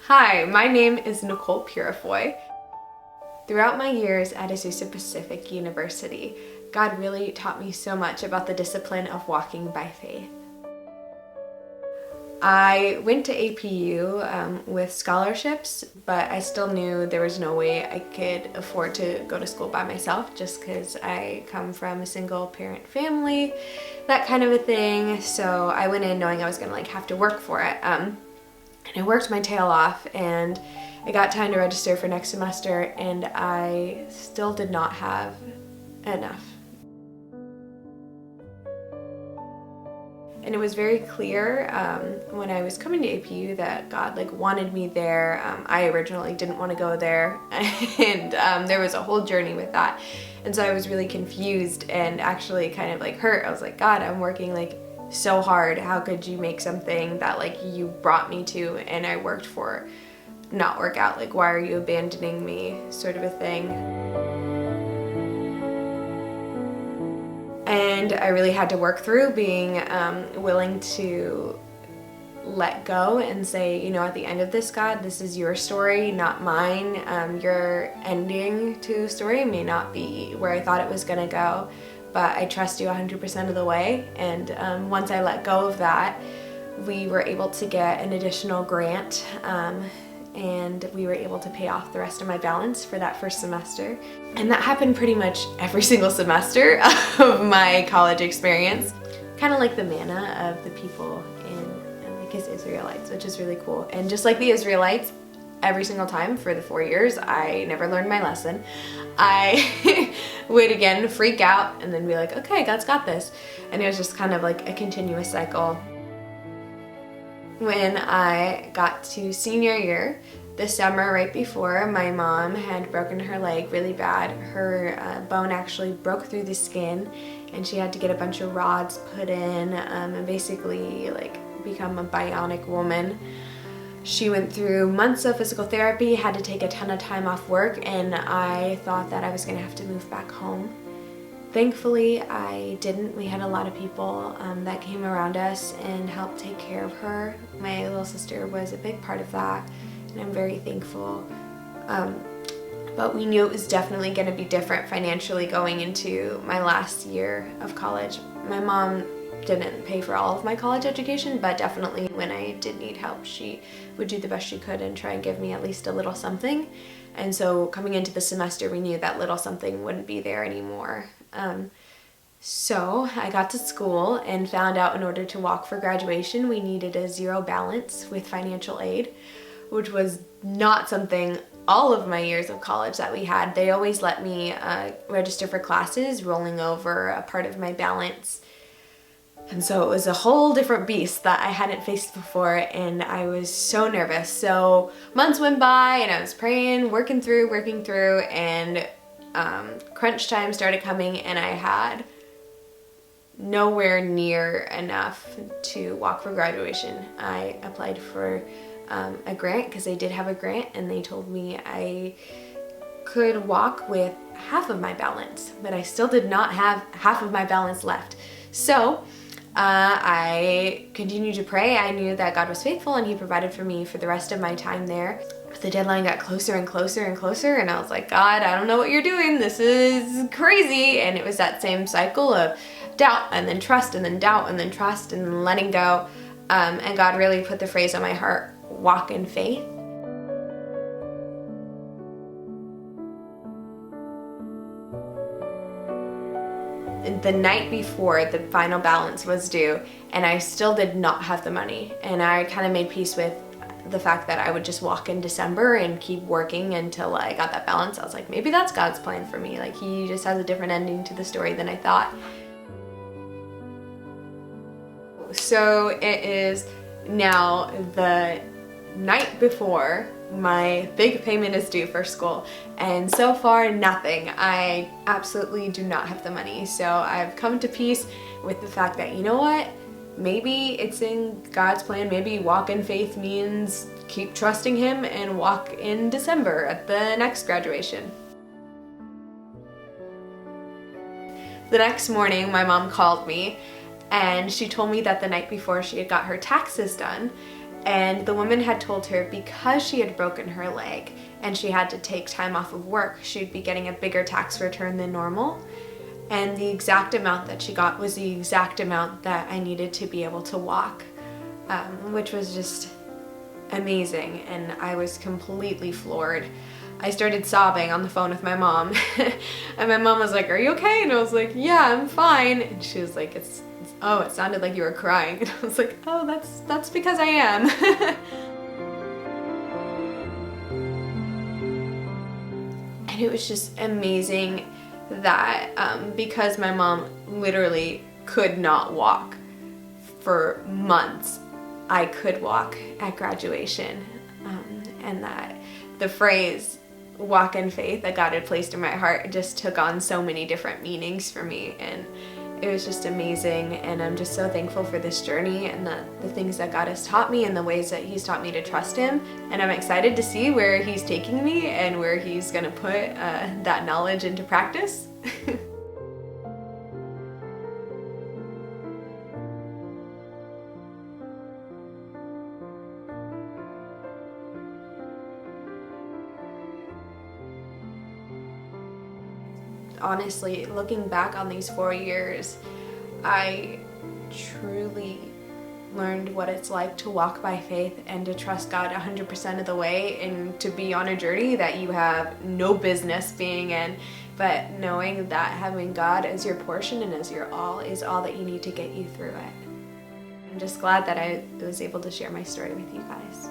Hi, my name is Nicole Peurifoy. Throughout my years at Azusa Pacific University, God really taught me so much about the discipline of walking by faith. I went to APU with scholarships, but I still knew there was no way I could afford to go to school by myself just because I come from a single parent family, that kind of a thing. So I went in knowing I was gonna have to work for it. And I worked my tail off and I got time to register for next semester and I still did not have enough. And it was very clear when I was coming to APU that God wanted me there. I originally didn't want to go there and there was a whole journey with that. And so I was really confused and actually kind of hurt. I was like, God, I'm working so hard. How could you make something that you brought me to and I worked for not work out? Why are you abandoning me, sort of a thing. And I really had to work through being willing to let go and say, at the end of this, God, this is your story, not mine. Your ending to the story may not be where I thought it was gonna go, but I trust you 100% of the way. And once I let go of that, we were able to get an additional grant and we were able to pay off the rest of my balance for that first semester. And that happened pretty much every single semester of my college experience. Kind of like the manna of the people in his Israelites, which is really cool. And just like the Israelites, every single time for the 4 years, I never learned my lesson. I would again freak out and then be like, okay, God's got this. And it was just kind of a continuous cycle. When I got to senior year, the summer right before, my mom had broken her leg really bad. Her bone actually broke through the skin and she had to get a bunch of rods put in and basically become a bionic woman. She went through months of physical therapy, had to take a ton of time off work, and I thought that I was gonna have to move back home. Thankfully, I didn't. We had a lot of people that came around us and helped take care of her. My little sister was a big part of that, and I'm very thankful. But we knew it was definitely going to be different financially going into my last year of college. My mom didn't pay for all of my college education, but definitely when I did need help, she would do the best she could and try and give me at least a little something. And so coming into the semester, we knew that little something wouldn't be there anymore. So I got to school and found out in order to walk for graduation, we needed a zero balance with financial aid, which was not something all of my years of college that we had. They always let me register for classes, rolling over a part of my balance. And so it was a whole different beast that I hadn't faced before, and I was so nervous. So months went by and I was praying, working through, and crunch time started coming and I had nowhere near enough to walk for graduation. I applied for a grant because they did have a grant, and they told me I could walk with half of my balance, but I still did not have half of my balance left. So I continued to pray. I knew that God was faithful and He provided for me for the rest of my time there. But the deadline got closer and closer and closer, and I was like, God, I don't know what you're doing. This is crazy. And it was that same cycle of doubt and then trust and then doubt and then trust and then letting go. And God really put the phrase on my heart, walk in faith. The night before the final balance was due, and I still did not have the money, and I kind of made peace with the fact that I would just walk in December and keep working until I got that balance. I was like, maybe that's God's plan for me. He just has a different ending to the story than I thought. So it is now the night before my big payment is due for school, and so far nothing. I absolutely do not have the money. So I've come to peace with the fact that, you know what, maybe it's in God's plan. Maybe walk in faith means keep trusting Him and walk in December at the next graduation. The next morning, my mom called me and she told me that the night before she had got her taxes done And the woman had told her because she had broken her leg and she had to take time off of work, she'd be getting a bigger tax return than normal. And the exact amount that she got was the exact amount that I needed to be able to walk, which was just amazing. And I was completely floored. I started sobbing on the phone with my mom. And my mom was like, "Are you okay?" And I was like, "Yeah, I'm fine." And she was like, "Oh, it sounded like you were crying." And I was like, "Oh, that's because I am." And it was just amazing that because my mom literally could not walk for months, I could walk at graduation, and that the phrase "walk in faith" that God had placed in my heart just took on so many different meanings for me, and it was just amazing. And I'm just so thankful for this journey and the things that God has taught me and the ways that He's taught me to trust Him. And I'm excited to see where He's taking me and where He's going to put that knowledge into practice. Honestly, looking back on these 4 years, I truly learned what it's like to walk by faith and to trust God 100% of the way, and to be on a journey that you have no business being in, but knowing that having God as your portion and as your all is all that you need to get you through it. I'm just glad that I was able to share my story with you guys.